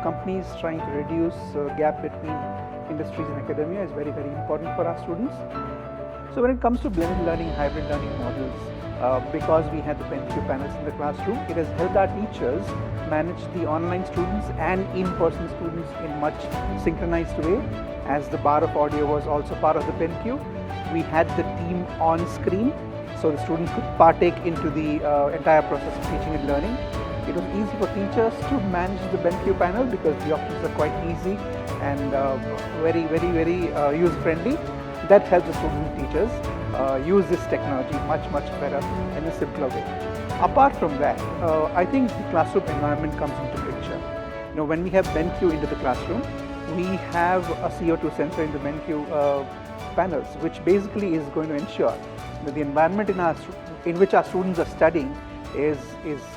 companies trying to reduce gap between industries and academia is very, very important for our students. So when it comes to blended learning, hybrid learning models, because we had the BenQ panels in the classroom, it has helped our teachers manage the online students and in-person students in much synchronized way. As the bar of audio was also part of the BenQ, we had the team on screen, so the students could partake into the entire process of teaching and learning. It was easy for teachers to manage the BenQ panel because the options are quite easy and very user-friendly. That helps the students and teachers use this technology much better in a simpler way. Apart from that, I think the classroom environment comes into picture. You know, when we have BenQ into the classroom, we have a CO2 sensor in the BenQ panels, which basically is going to ensure that the environment in which our students are studying is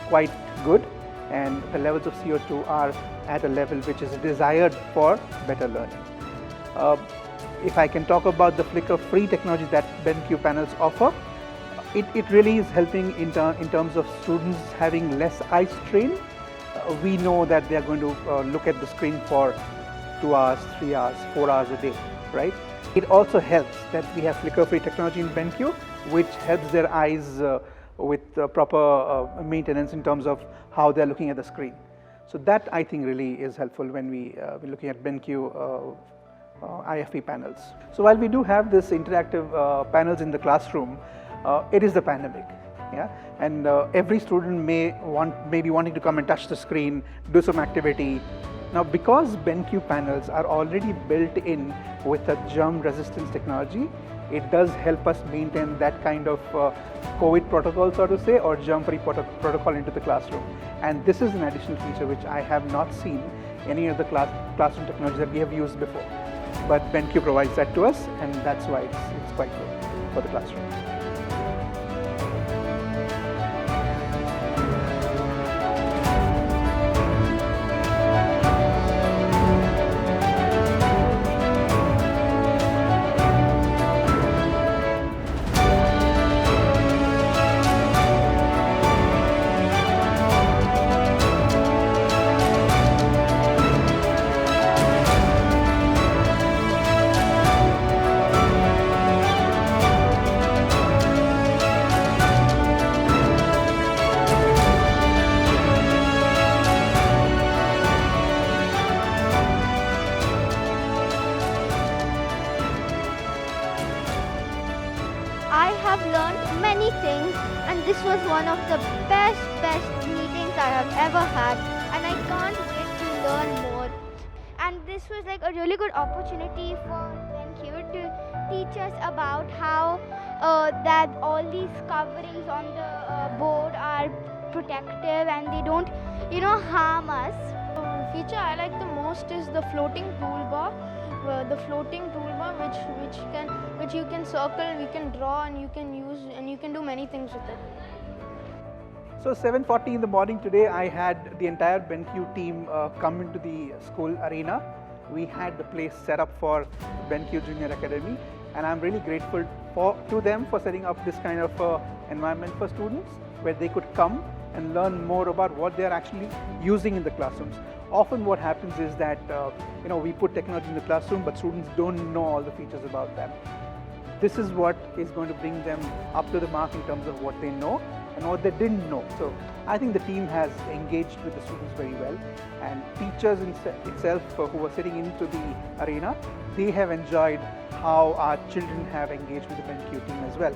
quite good, and the levels of CO2 are at a level which is desired for better learning. If I can talk about the flicker-free technology that BenQ panels offer, it really is helping in terms of students having less eye strain. We know that they are going to look at the screen for 2 hours, 3 hours, 4 hours a day, right? It also helps that we have flicker-free technology in BenQ, which helps their eyes with proper maintenance in terms of how they are looking at the screen. So that, I think, really is helpful when we're looking at BenQ IFP panels. So while we do have this interactive panels in the classroom, it is the pandemic, yeah, and every student may be wanting to come and touch the screen, do some activity. Now, because BenQ panels are already built in with a germ resistance technology, it does help us maintain that kind of COVID protocol, so to say, or germ-free protocol into the classroom. And this is an additional feature which I have not seen any of the classroom technology that we have used before. But BenQ provides that to us, and that's why it's quite good for the classroom. I have learned many things, and this was one of the best meetings I have ever had, and I can't wait to learn more. And this was like a really good opportunity for BenQ to teach us about how that all these coverings on the board are protective and they don't, harm us. Feature I like the most is the floating toolbar. Which you can circle, we can draw, and you can use, and you can do many things with it. So 7:40 in the morning today, I had the entire BenQ team come into the school arena. We had the place set up for BenQ Junior Academy, and I'm really grateful to them for setting up this kind of environment for students where they could come and learn more about what they are actually using in the classrooms. Often what happens is that we put technology in the classroom, but students don't know all the features about them. This is what is going to bring them up to the mark in terms of what they know and what they didn't know. So I think the team has engaged with the students very well, and teachers itself who were sitting into the arena, they have enjoyed how our children have engaged with the BenQ team as well.